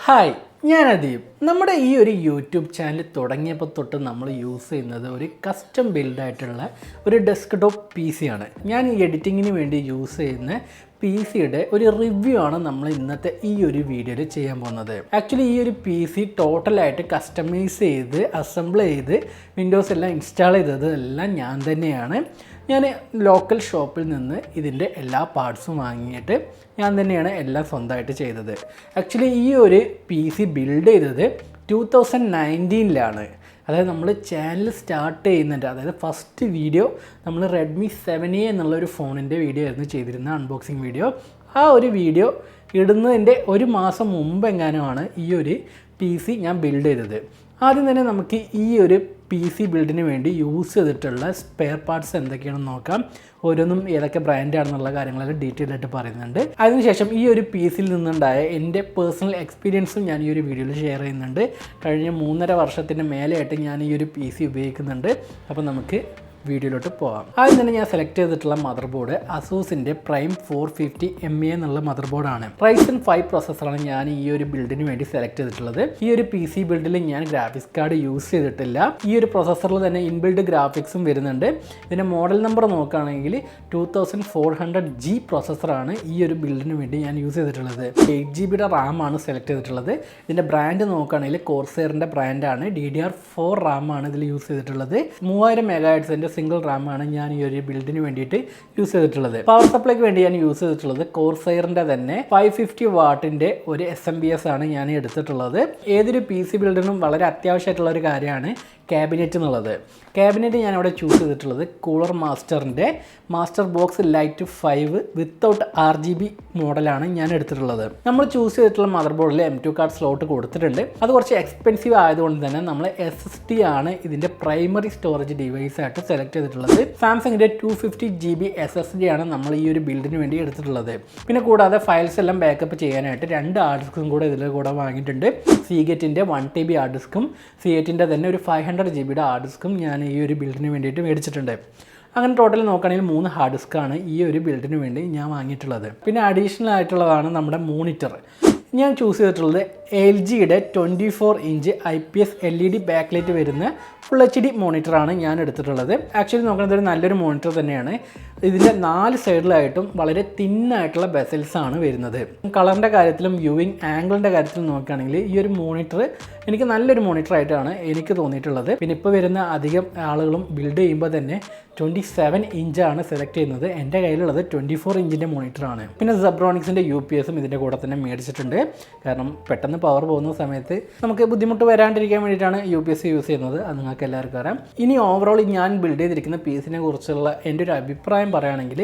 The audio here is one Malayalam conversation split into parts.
ഹായ്, ഞാൻ അദീബ്. നമ്മുടെ ഈ ഒരു യൂട്യൂബ് ചാനൽ തുടങ്ങിയപ്പോൾ തൊട്ട് നമ്മൾ യൂസ് ചെയ്യുന്നത് ഒരു കസ്റ്റം ബിൽഡായിട്ടുള്ള ഒരു ഡെസ്ക്ടോപ്പ് പി സി ആണ്. ഞാൻ ഈ എഡിറ്റിങ്ങിന് വേണ്ടി യൂസ് ചെയ്യുന്ന പി സിയുടെ ഒരു റിവ്യൂ ആണ് നമ്മൾ ഇന്നത്തെ ഈ ഒരു വീഡിയോയിൽ ചെയ്യാൻ പോകുന്നത്. ആക്ച്വലി ഈ ഒരു പി സി ടോട്ടലായിട്ട് കസ്റ്റമൈസ് ചെയ്ത് അസംബിൾ ചെയ്ത് വിൻഡോസ് എല്ലാം ഇൻസ്റ്റാൾ ചെയ്തത് എല്ലാം ഞാൻ തന്നെയാണ്. ഞാൻ ലോക്കൽ ഷോപ്പിൽ നിന്ന് ഇതിൻ്റെ എല്ലാ പാർട്സും വാങ്ങിയിട്ട് ഞാൻ തന്നെയാണ് എല്ലാം സ്വന്തമായിട്ട് ചെയ്തത്. ആക്ച്വലി ഈ ഒരു പി സി ബിൽഡ് ചെയ്തത് 2019 അതായത് നമ്മൾ ചാനൽ സ്റ്റാർട്ട് ചെയ്യുന്നുണ്ട്. അതായത് ഫസ്റ്റ് വീഡിയോ നമ്മൾ റെഡ്മി 7A എന്നുള്ളൊരു ഫോണിൻ്റെ വീഡിയോ ആയിരുന്നു ചെയ്തിരുന്ന അൺബോക്സിങ് വീഡിയോ. ആ ഒരു വീഡിയോ ഇടുന്നതിൻ്റെ ഒരു മാസം മുമ്പ് എങ്ങാനുമാണ് ഈ ഒരു പി സി ഞാൻ ബിൽഡ് ചെയ്തത്. ആദ്യം തന്നെ നമുക്ക് ഈ ഒരു പി സി ബിൽഡിന് വേണ്ടി യൂസ് ചെയ്തിട്ടുള്ള സ്പെയർ പാർട്സ് എന്തൊക്കെയാണെന്ന് നോക്കാം. ഓരോന്നും ഏതൊക്കെ ബ്രാൻഡാണെന്നുള്ള കാര്യങ്ങളൊക്കെ ഡീറ്റെയിൽ ആയിട്ട് പറയുന്നുണ്ട്. അതിനുശേഷം ഈ ഒരു പി സിയിൽ നിന്നുണ്ടായ എൻ്റെ പേഴ്സണൽ എക്സ്പീരിയൻസും ഞാൻ ഈ ഒരു വീഡിയോയിൽ ഷെയർ ചെയ്യുന്നുണ്ട്. കഴിഞ്ഞ 3.5 വർഷത്തിന് മേലെയായിട്ട് ഞാൻ ഈ ഒരു പി സി ഉപയോഗിക്കുന്നുണ്ട്. അപ്പോൾ നമുക്ക് വീഡിയോയിലോട്ട് പോകാം. ആദ്യം തന്നെ ഞാൻ സെലക്ട് ചെയ്തിട്ടുള്ള മദർ ബോർഡ് അസൂസിൻ്റെ പ്രൈം 450MA എന്നുള്ള മദർ ബോർഡാണ്. Ryzen 5 പ്രോസസ്സറാണ് ഞാൻ ഈ ഒരു ബിൽഡിന് വേണ്ടി സെലക്ട് ചെയ്തിട്ടുള്ളത്. ഈ ഒരു പി സി ബിൽഡിൽ ഞാൻ ഗ്രാഫിക്സ് കാർഡ് യൂസ് ചെയ്തിട്ടില്ല. ഈ ഒരു പ്രോസസ്സറിൽ തന്നെ ഇൻബിൽഡ് ഗ്രാഫിക്സും വരുന്നുണ്ട്. ഇതിൻ്റെ മോഡൽ നമ്പർ നോക്കുകയാണെങ്കിൽ 2400G പ്രോസസ്സറാണ് ഈ ഒരു ബിൽഡിന് വേണ്ടി ഞാൻ യൂസ് ചെയ്തിട്ടുള്ളത്. 8GB റാമാണ് സെലക്ട് ചെയ്തിട്ടുള്ളത്. ഇതിൻ്റെ ബ്രാൻഡ് നോക്കുകയാണെങ്കിൽ കോർസെയറിൻ്റെ ബ്രാൻഡാണ്. DDR4 റാമാണ് ഇതിൽ യൂസ് ചെയ്തിട്ടുള്ളത്. 3000 MHz സിംഗിൾ റാമാണ് ഞാൻ ഈ ഒരു ബിൽഡിന് വേണ്ടിയിട്ട് യൂസ് ചെയ്തിട്ടുള്ളത്. പവർ സപ്ലൈക്ക് വേണ്ടി ഞാൻ യൂസ് ചെയ്തിട്ടുള്ളത് കോർസെയറിൻ്റെ തന്നെ 550 വാട്ടിൻ്റെ ഒരു SMBS ആണ് ഞാൻ എടുത്തിട്ടുള്ളത്. ഏതൊരു പി സി ബിൽഡിനും വളരെ അത്യാവശ്യമായിട്ടുള്ള ഒരു കാര്യമാണ് ക്യാബിനറ്റ് എന്നുള്ളത്. ക്യാബിനറ്റ് ഞാൻ അവിടെ ചൂസ് ചെയ്തിട്ടുള്ളത് കൂളർ മാസ്റ്ററിൻ്റെ master box light 5 without RGB മോഡലാണ് ഞാൻ എടുത്തിട്ടുള്ളത്. നമ്മൾ ചൂസ് ചെയ്തിട്ടുള്ള മദർ ബോർഡിൽ M2 കാർഡ് സ്ലോട്ട് കൊടുത്തിട്ടുണ്ട്. അത് കുറച്ച് എക്സ്പെൻസീവ് ആയതുകൊണ്ട് തന്നെ നമ്മൾ SSD ആണ് ഇതിൻ്റെ പ്രൈമറി സ്റ്റോറേജ് ഡിവൈസ് ആയിട്ട് സെലക്ട് ചെയ്തിട്ടുള്ളത്. സാംസങ്ങിൻ്റെ 250GB SSD ആണ് നമ്മൾ ഈ ഒരു ബിൽഡിന് വേണ്ടി എടുത്തിട്ടുള്ളത്. പിന്നെ കൂടാതെ ഫയൽസ് എല്ലാം ബാക്കപ്പ് ചെയ്യാനായിട്ട് 2 ഹാർഡ് ഡിസ്കും കൂടെ ഇതിൽ കൂടെ വാങ്ങിയിട്ടുണ്ട്. സീഗറ്റിൻ്റെ 1TB ഹാർഡ് ഡിസ്കും സീഗറ്റിൻ്റെ തന്നെ ഒരു 500GB ഹാർഡ് ഡിസ്കും ഞാൻ ഈ ഒരു ബിൽഡിന് വേണ്ടിയിട്ട് മേടിച്ചിട്ടുണ്ട്. അങ്ങനെ ടോട്ടൽ നോക്കുകയാണെങ്കിൽ 3 ഹാർഡ് ഡിസ്ക്കാണ് ഈ ഒരു ബിൽഡിന് വേണ്ടി ഞാൻ വാങ്ങിയിട്ടുള്ളത്. പിന്നെ അഡീഷണൽ ആയിട്ടുള്ളതാണ് നമ്മുടെ മോണിറ്റർ. ഞാൻ ചൂസ് ചെയ്തിട്ടുള്ളത് LGയുടെ 24 inch IPS LED back light വരുന്ന ഫുൾ HD മോണിറ്ററാണ് ഞാൻ എടുത്തിട്ടുള്ളത്. ആക്ച്വലി നോക്കുന്നത് ഒരു നല്ലൊരു മോണിറ്റർ തന്നെയാണ്. ഇതിൻ്റെ 4 സൈഡിലായിട്ടും വളരെ തിന്നായിട്ടുള്ള ബെസൽസ് ആണ് വരുന്നത്. കളറിൻ്റെ കാര്യത്തിലും വ്യൂവിങ് ആംഗിളിൻ്റെ കാര്യത്തിലും നോക്കുകയാണെങ്കിൽ ഈ ഒരു മോണിറ്റർ എനിക്ക് നല്ലൊരു മോണിറ്ററായിട്ടാണ് എനിക്ക് തോന്നിയിട്ടുള്ളത്. പിന്നെ ഇപ്പോൾ വരുന്ന അധികം ആളുകളും ബിൽഡ് ചെയ്യുമ്പോൾ തന്നെ 27 ഇഞ്ചാണ് സെലക്ട് ചെയ്യുന്നത്. എൻ്റെ കയ്യിലുള്ളത് 24 ഇഞ്ചിൻ്റെ മോണിറ്ററാണ്. പിന്നെ സെബ്രോണിക്സിൻ്റെ UPSും ഇതിൻ്റെ കൂടെ തന്നെ മേടിച്ചിട്ടുണ്ട്. കാരണം പെട്ടെന്ന് പവർ പോകുന്ന സമയത്ത് നമുക്ക് ബുദ്ധിമുട്ട് വരാണ്ടിരിക്കാൻ വേണ്ടിയിട്ടാണ് UPS യൂസ് ചെയ്യുന്നത്. അത് നിങ്ങൾക്ക് എല്ലാവർക്കും അറിയാം. ഇനി ഓവറോൾ ഞാൻ ബിൽഡ് ചെയ്തിരിക്കുന്ന പീസിനെ കുറിച്ചുള്ള എൻ്റെ ഒരു അഭിപ്രായം പറയുകയാണെങ്കിൽ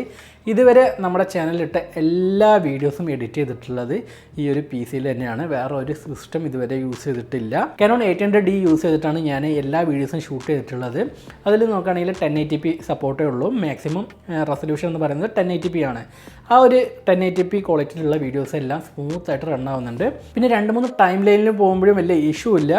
ഇതുവരെ നമ്മുടെ ചാനലിലിട്ട എല്ലാ വീഡിയോസും എഡിറ്റ് ചെയ്തിട്ടുള്ളത് ഈ ഒരു പി സിയിൽ തന്നെയാണ്. വേറെ ഒരു സിസ്റ്റം ഇതുവരെ യൂസ് ചെയ്തിട്ടില്ല. കാനോൺ 800D യൂസ് ചെയ്തിട്ടാണ് ഞാൻ എല്ലാ വീഡിയോസും ഷൂട്ട് ചെയ്തിട്ടുള്ളത്. അതിൽ നോക്കുകയാണെങ്കിൽ 1080p സപ്പോർട്ടേ ഉള്ളൂ. മാക്സിമം റെസൊല്യൂഷൻ എന്ന് പറയുന്നത് 1080p ആണ്. ആ ഒരു 1080p ക്വാളിറ്റിയിലുള്ള വീഡിയോസ് എല്ലാം സ്മൂത്തായിട്ട് റൺ ആവുന്നുണ്ട്. പിന്നെ 2-3 ടൈം ലൈനിൽ പോകുമ്പോഴും വലിയ ഇഷ്യൂ ഇല്ല.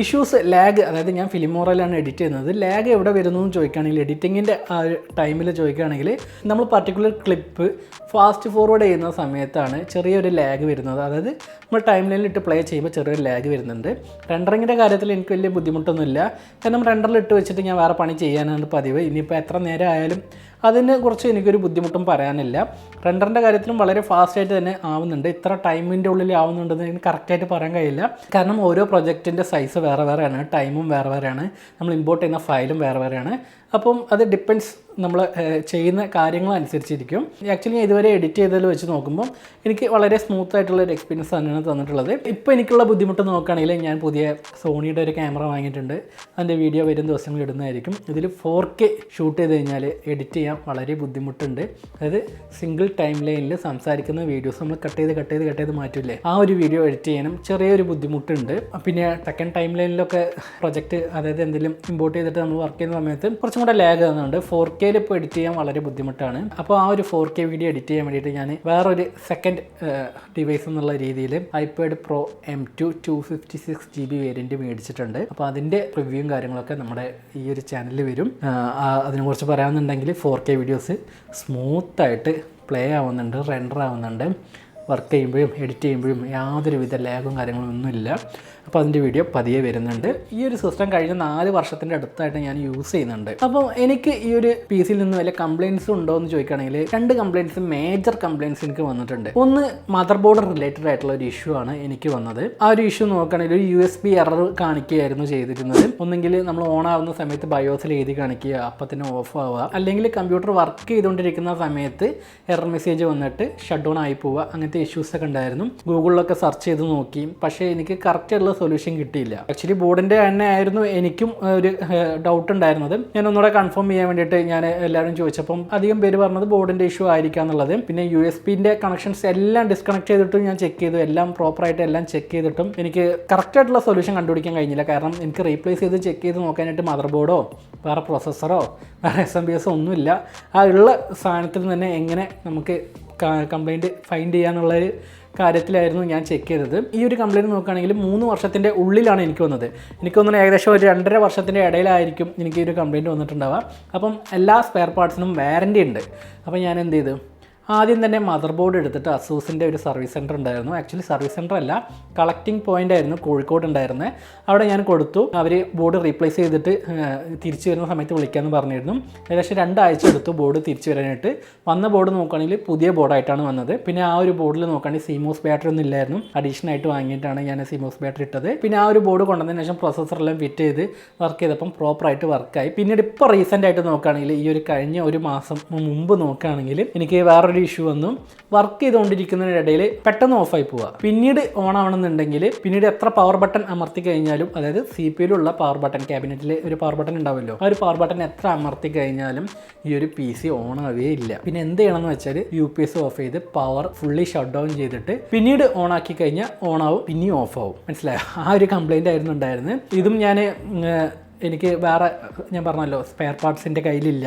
ഇഷ്യൂസ് ലാഗ്, അതായത് ഞാൻ ഫിലിമോറയിലാണ് എഡിറ്റ് ചെയ്യുന്നത്. ലാഗ് എവിടെ വരുന്നു എന്ന് ചോദിക്കുകയാണെങ്കിൽ എഡിറ്റിങ്ങിൻ്റെ ആ ഒരു ടൈമിൽ ചോദിക്കുകയാണെങ്കിൽ നമ്മൾ പർട്ടിക്കുലർ ക്ലിപ്പ് ഫാസ്റ്റ് ഫോർവേഡ് ചെയ്യുന്ന സമയത്താണ് ചെറിയൊരു ലാഗ് വരുന്നത്. അതായത് നമ്മൾ ടൈം ലൈനിലിട്ട് പ്ലേ ചെയ്യുമ്പോൾ ചെറിയൊരു ലാഗ് വരുന്നുണ്ട്. റെൻഡറിങ്ങിൻ്റെ കാര്യത്തിൽ എനിക്ക് വലിയ ബുദ്ധിമുട്ടൊന്നുമില്ല. കാരണം റെൻഡറിലിട്ട് വെച്ചിട്ട് ഞാൻ വേറെ പണി ചെയ്യാനാണ് പതിവ്. ഇനിയിപ്പോൾ എത്ര നേരം ആയാലും അതിനെ കുറിച്ച് എനിക്കൊരു ബുദ്ധിമുട്ടും പറയാനില്ല. റെൻഡറിൻ്റെ കാര്യത്തിലും വളരെ ഫാസ്റ്റായിട്ട് തന്നെ ആവുന്നുണ്ട്. ഇത്ര ടൈമിൻ്റെ ഉള്ളിൽ ആവുന്നുണ്ടെന്ന് എനിക്ക് കറക്റ്റായിട്ട് പറയാൻ കഴിയില്ല. കാരണം ഓരോ പ്രൊജക്റ്റിൻ്റെ സൈസ് വേറെ വേറെയാണ്, ടൈമും വേറെ വേറെയാണ്, നമ്മൾ ഇമ്പോർട്ട് ചെയ്യുന്ന ഫയലും വേറെ വേറെയാണ്. അപ്പം അത് ഡിപ്പെൻഡ്സ് നമ്മൾ ചെയ്യുന്ന കാര്യങ്ങളനുസരിച്ചിരിക്കും. ആക്ച്വലി ഞാൻ ഇതുവരെ എഡിറ്റ് ചെയ്തതിൽ വെച്ച് നോക്കുമ്പോൾ എനിക്ക് വളരെ സ്മൂത്ത് ആയിട്ടുള്ളൊരു എക്സ്പീരിയൻസ് തന്നെയാണ് തന്നിട്ടുള്ളത്. ഇപ്പോൾ എനിക്കുള്ള ബുദ്ധിമുട്ട് നോക്കുകയാണെങ്കിൽ ഞാൻ പുതിയ സോണിയുടെ ഒരു ക്യാമറ വാങ്ങിയിട്ടുണ്ട്. അതിൻ്റെ വീഡിയോ വരും ദിവസങ്ങളിൽ ഇടുന്നതായിരിക്കും. ഇതിൽ 4K ഷൂട്ട് ചെയ്ത് കഴിഞ്ഞാൽ എഡിറ്റ് ചെയ്യാൻ വളരെ ബുദ്ധിമുട്ടുണ്ട്. അതായത് സിംഗിൾ ടൈം ലൈനിൽ സംസാരിക്കുന്ന വീഡിയോസ് നമ്മൾ കട്ട് ചെയ്ത് മാറ്റില്ലേ, ആ ഒരു വീഡിയോ എഡിറ്റ് ചെയ്യാനും ചെറിയൊരു ബുദ്ധിമുട്ടുണ്ട്. പിന്നെ സെക്കൻഡ് ടൈം ലൈനിലൊക്കെ പ്രൊജക്റ്റ്, അതായത് എന്തെങ്കിലും ഇമ്പോർട്ട് ചെയ്തിട്ട് നമ്മൾ വർക്ക് ചെയ്യുന്ന സമയത്ത് കുറച്ചും കൂടെ ലാഗ് ആകുന്നുണ്ട്. 4K ഇപ്പോൾ എഡിറ്റ് ചെയ്യാൻ വളരെ ബുദ്ധിമുട്ടാണ്. അപ്പോൾ ആ ഒരു 4K വീഡിയോ എഡിറ്റ് ചെയ്യാൻ വേണ്ടിയിട്ട് ഞാൻ വേറൊരു സെക്കൻഡ് ഡിവൈസ് എന്നുള്ള രീതിയിൽ iPad Pro M2 256GB variant മേടിച്ചിട്ടുണ്ട്. അപ്പോൾ അതിൻ്റെ റിവ്യൂവും കാര്യങ്ങളൊക്കെ നമ്മുടെ ഈ ഒരു ചാനലിൽ വരും. അതിനെക്കുറിച്ച് പറയാമെന്നുണ്ടെങ്കിൽ 4K വീഡിയോസ് സ്മൂത്തായിട്ട് പ്ലേ ആവുന്നുണ്ട്, റെൻഡർ ആവുന്നുണ്ട്. വർക്ക് ചെയ്യുമ്പോഴും എഡിറ്റ് ചെയ്യുമ്പോഴും യാതൊരുവിധ ലാഗും കാര്യങ്ങളൊന്നുമില്ല. അപ്പോൾ അതിൻ്റെ വീഡിയോ പതിയെ വരുന്നുണ്ട്. ഈ ഒരു സിസ്റ്റം കഴിഞ്ഞ 4 വർഷത്തിൻ്റെ അടുത്തായിട്ട് ഞാൻ യൂസ് ചെയ്യുന്നുണ്ട്. അപ്പോൾ എനിക്ക് ഈ ഒരു പി സിയിൽ നിന്ന് വല്ല കംപ്ലയിൻസും ഉണ്ടോ എന്ന് ചോദിക്കുകയാണെങ്കിൽ 2 കംപ്ലയിൻസ്, മേജർ കംപ്ലയിൻസ് എനിക്ക് വന്നിട്ടുണ്ട്. ഒന്ന് മദർ ബോർഡ് റിലേറ്റഡ് ആയിട്ടുള്ള ഒരു ഇഷ്യൂ ആണ് എനിക്ക് വന്നത്. ആ ഒരു ഇഷ്യൂ നോക്കുകയാണെങ്കിൽ ഒരു USB എറർ കാണിക്കുകയായിരുന്നു ചെയ്തിരുന്നത്. ഒന്നെങ്കിൽ നമ്മൾ ഓൺ ആവുന്ന സമയത്ത് ബയോസിൽ എഴുതി കാണിക്കുക, അപ്പം തന്നെ ഓഫ് ആവുക, അല്ലെങ്കിൽ കമ്പ്യൂട്ടർ വർക്ക് ചെയ്തുകൊണ്ടിരിക്കുന്ന സമയത്ത് എറർ മെസ്സേജ് വന്നിട്ട് ഷട്ട് ഡൗൺ ആയി പോവുക. അങ്ങനത്തെ ഇഷ്യൂസൊക്കെ ഉണ്ടായിരുന്നു. ഗൂഗിളിലൊക്കെ സെർച്ച് ചെയ്ത് നോക്കി, പക്ഷേ എനിക്ക് കറക്റ്റായിട്ടുള്ള സൊല്യൂഷൻ കിട്ടിയില്ല. ആക്ച്വലി ബോർഡിൻ്റെ തന്നെ ആയിരുന്നു എനിക്കും ഒരു ഡൗട്ട് ഉണ്ടായിരുന്നത്. ഞാൻ ഒന്നുകൂടെ കൺഫേം ചെയ്യാൻ വേണ്ടിയിട്ട് ഞാൻ എല്ലാവരും ചോദിച്ചപ്പം അധികം പേര് പറഞ്ഞത് ബോർഡിൻ്റെ ഇഷ്യൂ ആയിരിക്കാം എന്നുള്ളത്. പിന്നെ USB-ൻ്റെ കണക്ഷൻസ് എല്ലാം ഡിസ്കണക്ട് ചെയ്തിട്ടും ഞാൻ ചെക്ക് ചെയ്തു, എല്ലാം പ്രോപ്പറായിട്ട് എല്ലാം ചെക്ക് ചെയ്തിട്ടും എനിക്ക് കറക്റ്റായിട്ടുള്ള സൊല്യൂഷൻ കണ്ടുപിടിക്കാൻ കഴിഞ്ഞില്ല. കാരണം എനിക്ക് റീപ്ലേസ് ചെയ്ത് ചെക്ക് ചെയ്ത് നോക്കാനായിട്ട് മദർ ബോർഡോ വേറെ പ്രോസസ്സറോ വേറെ SMBS ഒന്നുമില്ല. ആ ഉള്ള സാധനത്തിൽ തന്നെ എങ്ങനെ നമുക്ക് കംപ്ലൈൻറ്റ് ഫൈൻഡ് ചെയ്യാന്നുള്ളൊരു കാര്യത്തിലായിരുന്നു ഞാൻ ചെക്ക് ചെയ്തത്. ഈ ഒരു കംപ്ലയിൻറ്റ് നോക്കുകയാണെങ്കിൽ 3 വർഷത്തിൻ്റെ ഉള്ളിലാണ് എനിക്ക് വന്നത്. എനിക്ക് തോന്നുന്നു ഏകദേശം ഒരു 2.5 വർഷത്തിൻ്റെ ഇടയിലായിരിക്കും എനിക്ക് ഈ ഒരു കംപ്ലയിൻറ്റ് വന്നിട്ടുണ്ടാവുക. അപ്പം എല്ലാ സ്പെയർ പാർട്സിനും വാറൻറ്റി ഉണ്ട്. അപ്പോൾ ഞാൻ എന്ത് ചെയ്തു, ആദ്യം തന്നെ മദർ ബോർഡ് എടുത്തിട്ട് അസൂസിൻ്റെ ഒരു സർവീസ് സെൻറ്റർ ഉണ്ടായിരുന്നു. ആക്ച്വലി സർവീസ് സെൻറ്റർ അല്ല, കളക്ടിങ് പോയിൻ്റ് ആയിരുന്നു കോഴിക്കോട് ഉണ്ടായിരുന്നത്. അവിടെ ഞാൻ കൊടുത്തു. അവർ ബോർഡ് റീപ്ലേസ് ചെയ്തിട്ട് തിരിച്ചു വരുന്ന സമയത്ത് വിളിക്കാമെന്ന് പറഞ്ഞിരുന്നു. ഏകദേശം 2 ആഴ്ച എടുത്തു ബോർഡ് തിരിച്ചു വരാനായിട്ട്. വന്ന ബോർഡ് നോക്കുകയാണെങ്കിൽ പുതിയ ബോർഡായിട്ടാണ് വന്നത്. പിന്നെ ആ ഒരു ബോർഡിൽ നോക്കുകയാണെങ്കിൽ CMOS ബാറ്ററി ഒന്നും ഇല്ലായിരുന്നു. അഡീഷണൽ ആയിട്ട് വാങ്ങിയിട്ടാണ് ഞാൻ CMOS ബാറ്ററി ഇട്ടത്. പിന്നെ ആ ഒരു ബോർഡ് കൊണ്ടുവന്നതിന് ശേഷം പ്രോസസ്സറെല്ലാം ഫിറ്റ് ചെയ്ത് വർക്ക് ചെയ്തപ്പം പ്രോപ്പറായിട്ട് വർക്കായി. പിന്നീട് ഇപ്പോൾ റീസെൻ്റ് ആയിട്ട് നോക്കുകയാണെങ്കിൽ ഈ ഒരു കഴിഞ്ഞ ഒരു മാസം മുമ്പ് നോക്കുകയാണെങ്കിൽ എനിക്ക് വേറൊരു ഇഷ്യൂ വന്നു. വർക്ക് ചെയ്തുകൊണ്ടിരിക്കുന്നതിനിടയിൽ പെട്ടെന്ന് ഓഫായി പോവുക. പിന്നീട് ഓൺ ആവണമെന്നുണ്ടെങ്കിൽ പിന്നീട് എത്ര പവർ ബട്ടൺ അമർത്തി കഴിഞ്ഞാലും, അതായത് CPU-യിലുള്ള പവർ ബട്ടൺ, ക്യാബിനറ്റിൽ ഒരു പവർ ബട്ടൺ ഉണ്ടാവുമല്ലോ, ആ ഒരു പവർ ബട്ടൺ എത്ര അമർത്തി കഴിഞ്ഞാലും ഈ ഒരു PC ഓൺ ആവുകയേ ഇല്ല. പിന്നെ എന്ത് ചെയ്യണമെന്ന് വെച്ചാൽ UPS ഓഫ് ചെയ്ത് പവർ ഫുള്ളി ഷട്ട് ഡൗൺ ചെയ്തിട്ട് പിന്നീട് ഓൺ ആക്കി കഴിഞ്ഞാൽ ഓൺ ആവും, പിന്നെയും ഓഫ് ആവും. മനസ്സിലായോ? ആ ഒരു കംപ്ലയിൻ്റ് ആയിരുന്നു ഉണ്ടായിരുന്നത്. ഇതും എനിക്ക് വേറെ, ഞാൻ പറഞ്ഞല്ലോ സ്പെയർ പാർട്സിൻ്റെ കയ്യിലില്ല,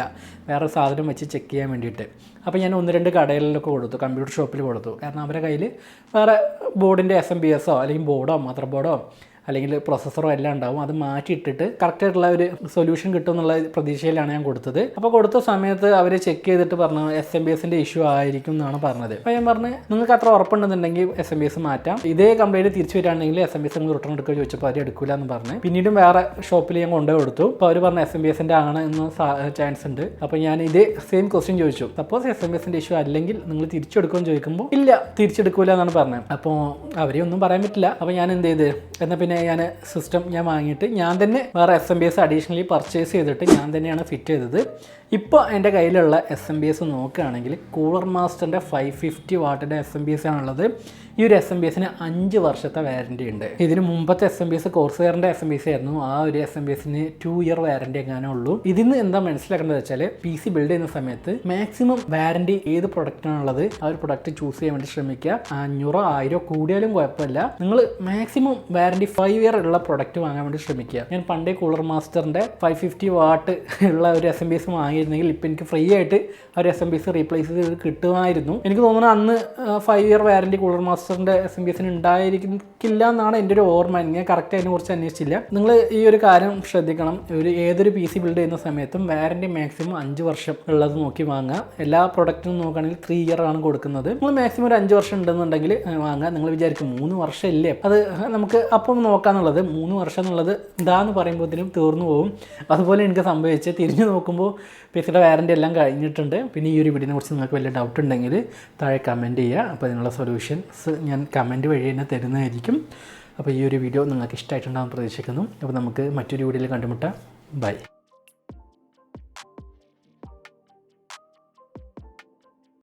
വേറെ സാധനം വെച്ച് ചെക്ക് ചെയ്യാൻ വേണ്ടിയിട്ട്. അപ്പോൾ ഞാൻ 1-2 കടകളിലൊക്കെ കൊടുത്തു, കമ്പ്യൂട്ടർ ഷോപ്പിൽ കൊടുത്തു. കാരണം അവരുടെ കയ്യിൽ വേറെ ബോർഡിൻ്റെ SMBS-ഓ അല്ലെങ്കിൽ ബോർഡോ മദർ ബോർഡോ അല്ലെങ്കിൽ പ്രോസസ്സറോ എല്ലാം ഉണ്ടാവും. അത് മാറ്റിയിട്ടിട്ട് കറക്റ്റായിട്ടുള്ള ഒരു സൊല്യൂഷൻ കിട്ടും എന്നുള്ള പ്രതീക്ഷയിലാണ് ഞാൻ കൊടുത്തത്. അപ്പോൾ കൊടുത്ത സമയത്ത് അവർ ചെക്ക് ചെയ്തിട്ട് പറഞ്ഞു SMBS-ൻ്റെ ഇഷ്യൂ ആയിരിക്കും എന്നാണ് പറഞ്ഞത്. അപ്പോൾ ഞാൻ പറഞ്ഞു, നിങ്ങൾക്ക് അത്ര ഉറപ്പുണ്ടെന്നുണ്ടെങ്കിൽ SMBS മാറ്റാം, ഇതേ കംപ്ലയിൻറ്റ് തിരിച്ചു വരികയാണെങ്കിൽ SMBS നിങ്ങൾ റിട്ടേൺ എടുക്കുക ചോദിച്ചപ്പോൾ അവർ എടുക്കില്ല എന്ന് പറഞ്ഞു. പിന്നീടും വേറെ ഷോപ്പിൽ ഞാൻ കൊണ്ടുപോയി കൊടുത്തു. അപ്പോൾ അവർ പറഞ്ഞു SMBS-ൻ്റെ ആണ് എന്ന് ചാൻസ് ഉണ്ട്. അപ്പോൾ ഞാൻ ഇതേ സെയിം ക്വസ്റ്റ്യൻ ചോദിച്ചു, സപ്പോസ് SMBS-ൻ്റെ ഇഷ്യൂ അല്ലെങ്കിൽ നിങ്ങൾ തിരിച്ചെടുക്കുമെന്ന് ചോദിക്കുമ്പോൾ ഇല്ല തിരിച്ചെടുക്കില്ല എന്നാണ് പറഞ്ഞത്. അപ്പോൾ അവരെ ഒന്നും പറയാൻ പറ്റില്ല. അപ്പോൾ ഞാൻ എന്ത് ചെയ്ത്, എന്നാൽ പിന്നെ ഞാൻ സിസ്റ്റം വാങ്ങിയിട്ട് ഞാൻ തന്നെ വേറെ SMBS അഡീഷണലി പർച്ചേസ് ചെയ്തിട്ട് ഞാൻ തന്നെയാണ് ഫിറ്റ് ചെയ്തത്. ഇപ്പോൾ എൻ്റെ കയ്യിലുള്ള SMBS നോക്കുകയാണെങ്കിൽ കൂളർ മാസ്റ്ററിൻ്റെ 550 വാട്ടിൻ്റെ SMBS ആണുള്ളത്. ഈ ഒരു SMBS-ന് 5 വർഷത്തെ വാറൻറ്റി ഉണ്ട്. ഇതിന് മുമ്പത്തെ SMBS കോഴ്സുകാരൻ്റെ SMBS ആയിരുന്നു. ആ ഒരു SMBS-ന് 2 ഇയർ വാറൻറ്റി എങ്ങാനേ ഉള്ളൂ. ഇതിന്ന് എന്താ മനസ്സിലാക്കേണ്ടത് വെച്ചാൽ PC ബിൽഡ് ചെയ്യുന്ന സമയത്ത് മാക്സിമം വാറൻറ്റി ഏത് പ്രൊഡക്റ്റാണുള്ളത് ആ ഒരു പ്രൊഡക്റ്റ് ചൂസ് ചെയ്യാൻ വേണ്ടി ശ്രമിക്കുക. 500 1000 കൂടിയാലും കുഴപ്പമില്ല. നിങ്ങൾ മാക്സിമം വാറൻറ്റി 5 ഇയർ ഉള്ള പ്രൊഡക്റ്റ് വാങ്ങാൻ വേണ്ടി ശ്രമിക്കുക. ഞാൻ പണ്ടേ കൂളർ മാസ്റ്ററിൻ്റെ 550 വാട്ട് ഉള്ള ഒരു SMBS വാങ്ങിയിരുന്നെങ്കിൽ ഇപ്പോൾ എനിക്ക് ഫ്രീ ആയിട്ട് ആ ഒരു SMBS റീപ്ലേസ് ചെയ്ത് കിട്ടുമായിരുന്നു. എനിക്ക് തോന്നുന്നു അന്ന് 5 ഇയർ വാറൻറ്റി കൂളർ മാസ്റ്ററിൻ്റെ SMBS-ന് ഉണ്ടായിരിക്കില്ല എന്നാണ് എൻ്റെ ഒരു ഓർമ്മ. ഞാൻ കറക്റ്റ് അതിനെക്കുറിച്ച് അന്വേഷിച്ചില്ല. നിങ്ങൾ ഈ ഒരു കാര്യം ശ്രദ്ധിക്കണം. ഏതൊരു PC ബിൽഡ് ചെയ്യുന്ന സമയത്തും വാറൻറ്റി മാക്സിമം 5 വർഷം ഉള്ളത് നോക്കി വാങ്ങുക. എല്ലാ പ്രൊഡക്റ്റിനും നോക്കുകയാണെങ്കിൽ 3 ഇയർ ആണ് കൊടുക്കുന്നത്. നിങ്ങൾ മാക്സിമം ഒരു 5 വർഷം ഉണ്ടെന്നുണ്ടെങ്കിൽ വാങ്ങുക. നിങ്ങൾ വിചാരിക്കും 3 വർഷം ഇല്ലേ, അത് നമുക്ക് അപ്പം നോക്കാന്നുള്ളത്. 3 വർഷം എന്നുള്ളത് എന്താന്ന് പറയുമ്പോഴത്തേനും തീർന്നു പോകും. അതുപോലെ എനിക്ക് സംഭവിച്ച് തിരിഞ്ഞു നോക്കുമ്പോൾ PCയുടെ വാറൻറ്റി എല്ലാം കഴിഞ്ഞിട്ടുണ്ട്. പിന്നെ ഈ ഒരു വീഡിയോനെ കുറിച്ച് നിങ്ങൾക്ക് വലിയ ഡൗട്ട് ഉണ്ടെങ്കിൽ താഴെ കമൻറ്റ് ചെയ്യുക. അപ്പോൾ അതിനുള്ള സൊല്യൂഷൻസ് ഞാൻ കമൻറ്റ് വഴി തന്നെ തരുന്നതായിരിക്കും. അപ്പോൾ ഈ ഒരു വീഡിയോ നിങ്ങൾക്ക് ഇഷ്ടമായിട്ടുണ്ടാകുമെന്ന് പ്രതീക്ഷിക്കുന്നു. അപ്പോൾ നമുക്ക് മറ്റൊരു വീഡിയോയിൽ കണ്ടുമുട്ടാം. ബൈ.